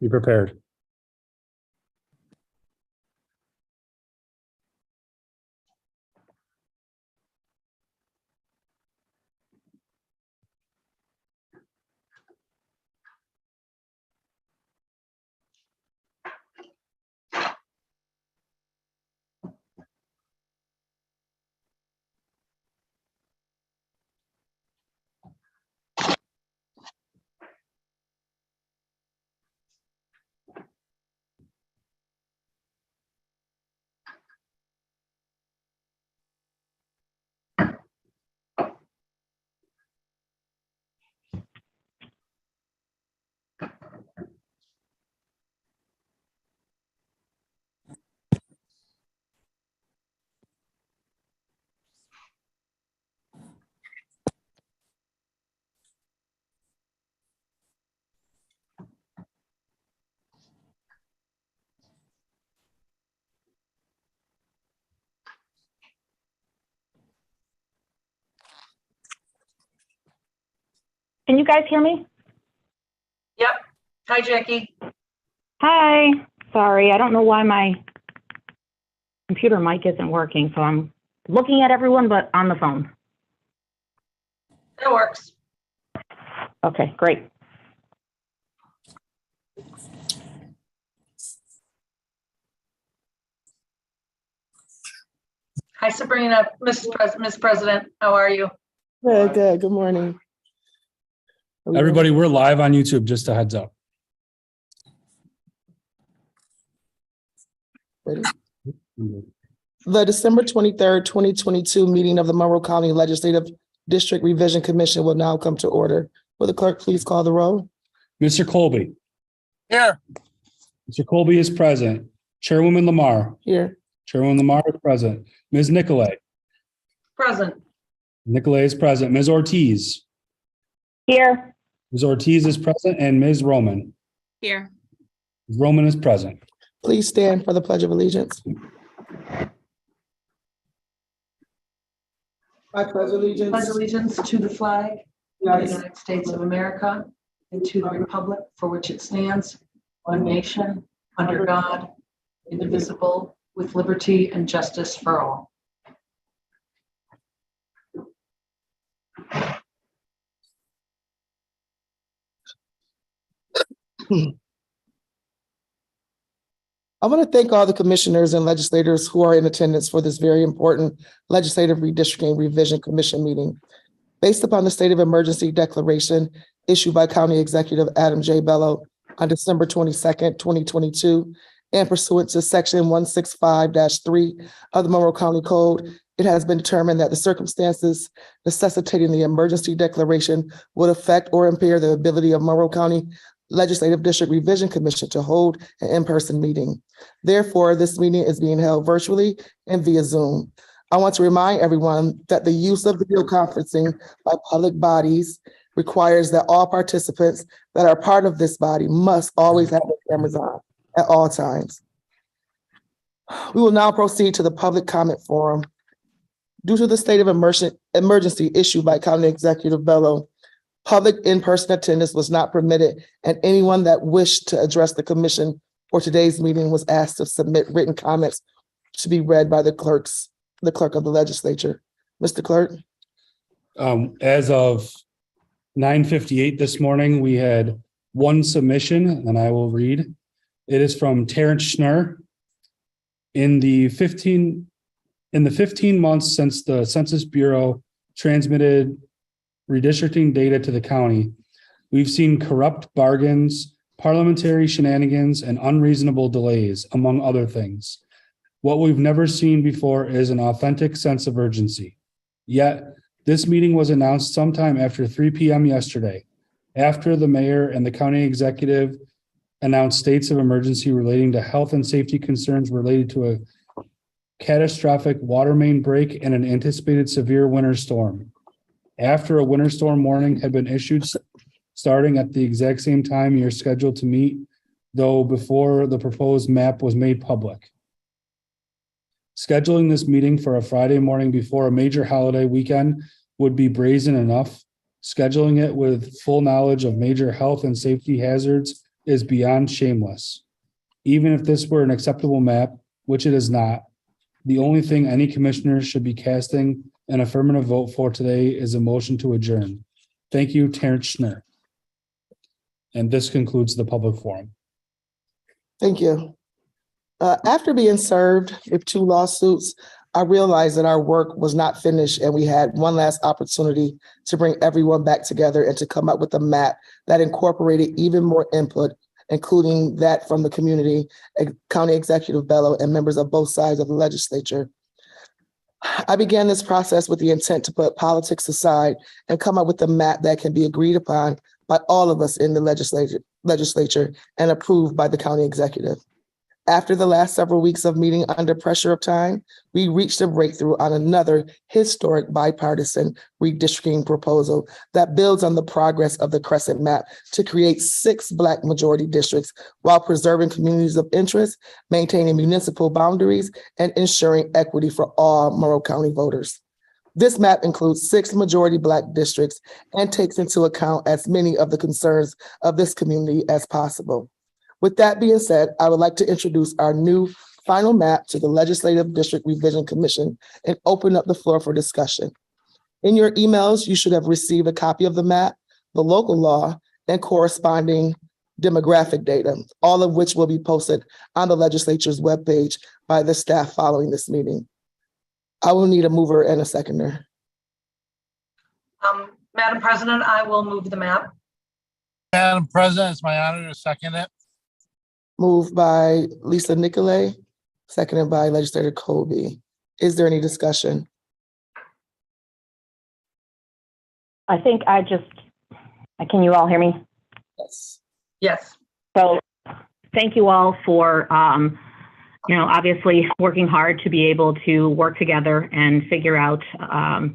Be prepared. Can you guys hear me? Yep. Hi, Jackie. Hi. Sorry, I don't know why my computer mic isn't working, so I'm looking at everyone but on the phone. That works. Okay, great. Hi, Sabrina. Miss President, how are you? Good. Good morning. Everybody, we're live on YouTube, just a heads up. Ready? The December 23rd, 2022 meeting of the Monroe County Legislative District Revision Commission will now come to order. Will the clerk please call the roll? Mr. Colby. Here. Mr. Colby is present. Chairwoman Lamar. Here. Chairwoman Lamar is present. Ms. Nicolay. Present. Nicolay is present. Ms. Ortiz. Here. Ms. Ortiz is present, and Ms. Roman. Here. Ms. Roman is present. Please stand for the Pledge of Allegiance. I pledge allegiance. Pledge allegiance to the flag of the United States of America and to the republic for which it stands, one nation, under God, indivisible, with liberty and justice for all. I want to thank all the commissioners and legislators who are in attendance for this very important Legislative Redistricting Revision Commission meeting. Based upon the state of emergency declaration issued by County Executive Adam J. Bello on December 22nd, 2022, and pursuant to Section 165-3 of the Monroe County Code, it has been determined that the circumstances necessitating the emergency declaration would affect or impair the ability of Monroe County Legislative District Revision Commission to hold an in-person meeting. Therefore, this meeting is being held virtually and via Zoom. I want to remind everyone that the use of video conferencing by public bodies requires that all participants that are part of this body must always have their cameras on at all times. We will now proceed to the public comment forum. Due to the state of emergency issued by County Executive Bello, public in-person attendance was not permitted, and anyone that wished to address the commission for today's meeting was asked to submit written comments to be read by the clerk of the legislature. Mr. Clerk. As of 9:58 this morning, we had one submission, and I will read. It is from Terrence Schnur. In the 15 months since the Census Bureau transmitted redistricting data to the county, we've seen corrupt bargains, parliamentary shenanigans, and unreasonable delays, among other things. What we've never seen before is an authentic sense of urgency. Yet, this meeting was announced sometime after 3 p.m. yesterday, after the mayor and the county executive announced states of emergency relating to health and safety concerns related to a catastrophic water main break and an anticipated severe winter storm. After a winter storm warning had been issued starting at the exact same time you're scheduled to meet, though before the proposed map was made public. Scheduling this meeting for a Friday morning before a major holiday weekend would be brazen enough. Scheduling it with full knowledge of major health and safety hazards is beyond shameless. Even if this were an acceptable map, which it is not, the only thing any commissioner should be casting an affirmative vote for today is a motion to adjourn. Thank you, Terrence Schnurr. And this concludes the public forum. Thank you. After being served with 2 lawsuits, I realized that our work was not finished and we had one last opportunity to bring everyone back together and to come up with a map that incorporated even more input, including that from the community, County Executive Bello, and members of both sides of the legislature. I began this process with the intent to put politics aside and come up with a map that can be agreed upon by all of us in the legislature and approved by the county executive. After the last several weeks of meeting under pressure of time, we reached a breakthrough on another historic bipartisan redistricting proposal that builds on the progress of the Crescent map to create 6 Black majority districts while preserving communities of interest, maintaining municipal boundaries, and ensuring equity for all Monroe County voters. This map includes 6 majority Black districts and takes into account as many of the concerns of this community as possible. With that being said, I would like to introduce our new final map to the Legislative District Revision Commission and open up the floor for discussion. In your emails, you should have received a copy of the map, the local law, and corresponding demographic data, all of which will be posted on the legislature's webpage by the staff following this meeting. I will need a mover and a seconder. Madam President, I will move the map. Madam President, it's my honor to second it. Moved by Lisa Nicolay, seconded by Legislator Colby. Is there any discussion? I think can you all hear me? Yes. Yes. So thank you all for, obviously working hard to be able to work together and figure out,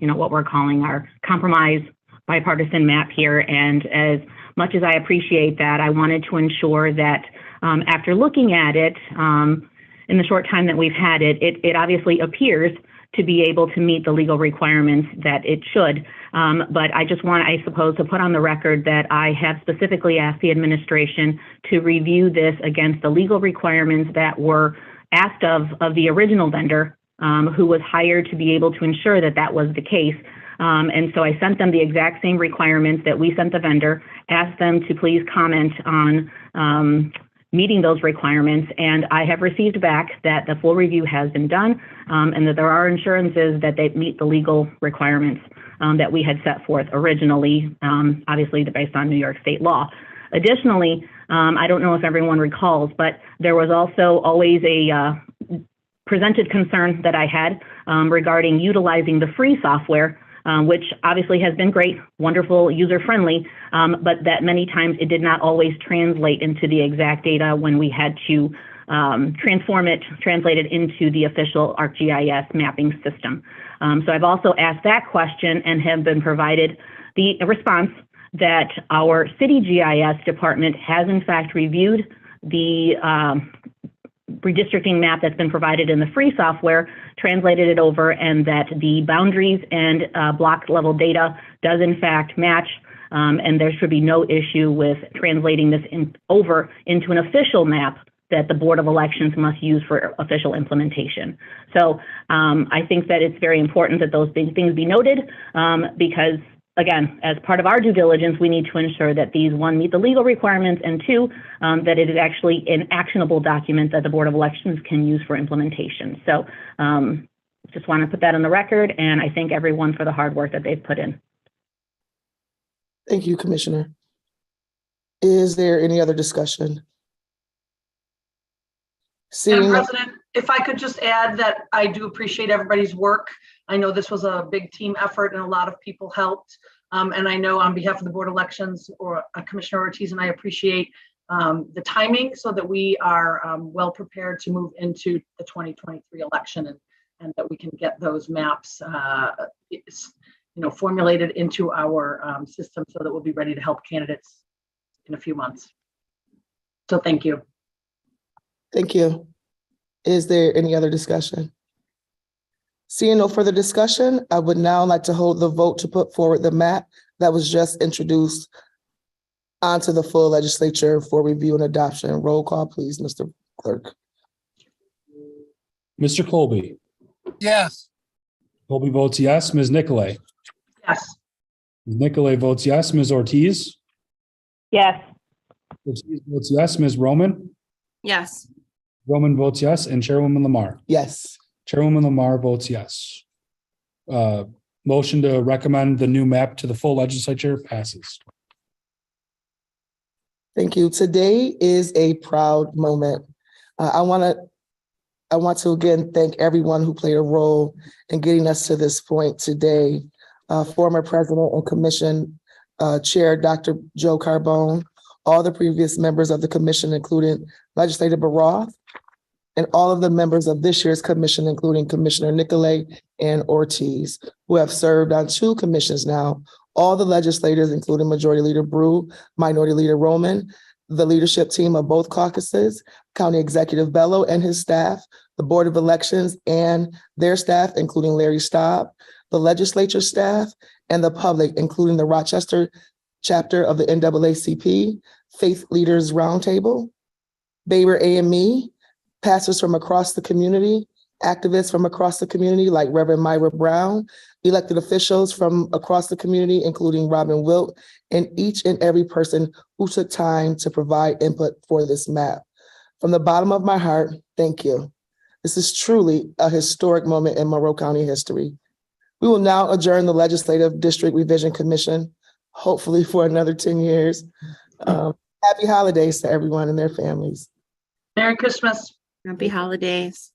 what we're calling our compromise bipartisan map here. And as much as I appreciate that, I wanted to ensure that after looking at it in the short time that we've had it, it obviously appears to be able to meet the legal requirements that it should. But I just want, I suppose, to put on the record that I have specifically asked the administration to review this against the legal requirements that were asked of the original vendor who was hired to be able to ensure that that was the case. And so I sent them the exact same requirements that we sent the vendor, asked them to please comment on meeting those requirements. And I have received back that the full review has been done and that there are assurances that they meet the legal requirements that we had set forth originally, obviously based on New York state law. Additionally, I don't know if everyone recalls, but there was also always a presented concern that I had regarding utilizing the free software, which obviously has been great, wonderful, user-friendly, but that many times it did not always translate into the exact data when we had to translate it into the official ArcGIS mapping system. So I've also asked that question and have been provided the response that our city GIS department has in fact reviewed the redistricting map that's been provided in the free software, translated it over, and that the boundaries and block level data does in fact match, and there should be no issue with translating this over into an official map that the Board of Elections must use for official implementation. So I think that it's very important that those things be noted because, again, as part of our due diligence, we need to ensure that these, 1, meet the legal requirements, and 2, that it is actually an actionable document that the Board of Elections can use for implementation. So just want to put that on the record, and I thank everyone for the hard work that they've put in. Thank you, Commissioner. Is there any other discussion? Madam President, if I could just add that I do appreciate everybody's work. I know this was a big team effort and a lot of people helped. And I know on behalf of the Board of Elections or Commissioner Ortiz and I appreciate the timing so that we are well prepared to move into the 2023 election and that we can get those maps formulated into our system so that we'll be ready to help candidates in a few months. So thank you. Thank you. Is there any other discussion? Seeing no further discussion, I would now like to hold the vote to put forward the map that was just introduced on to the full legislature for review and adoption. Roll call, please, Mr. Clerk. Mr. Colby. Yes. Colby votes yes. Ms. Nicolay. Yes. Ms. Nicolay votes yes. Ms. Ortiz. Yes. Ortiz votes yes. Ms. Roman. Yes. Roman votes yes. And Chairwoman Lamar. Yes. Chairwoman Lamar votes yes. Motion to recommend the new map to the full legislature passes. Thank you. Today is a proud moment. I want to again thank everyone who played a role in getting us to this point today. Former President and Commission Chair, Dr. Joe Carbone, all the previous members of the commission, including Legislator Baroth, and all of the members of this year's commission, including Commissioner Nicolay and Ortiz, who have served on 2 commissions now, all the legislators, including Majority Leader Brew, Minority Leader Roman, the leadership team of both caucuses, County Executive Bello and his staff, the Board of Elections and their staff, including Larry Staub, the legislature staff, and the public, including the Rochester chapter of the NAACP, Faith Leaders Roundtable, Baber AME, pastors from across the community, activists from across the community like Reverend Myra Brown, elected officials from across the community, including Robin Wilt, and each and every person who took time to provide input for this map. From the bottom of my heart, thank you. This is truly a historic moment in Monroe County history. We will now adjourn the Legislative District Revision Commission, hopefully for another 10 years. Happy holidays to everyone and their families. Merry Christmas. Happy holidays.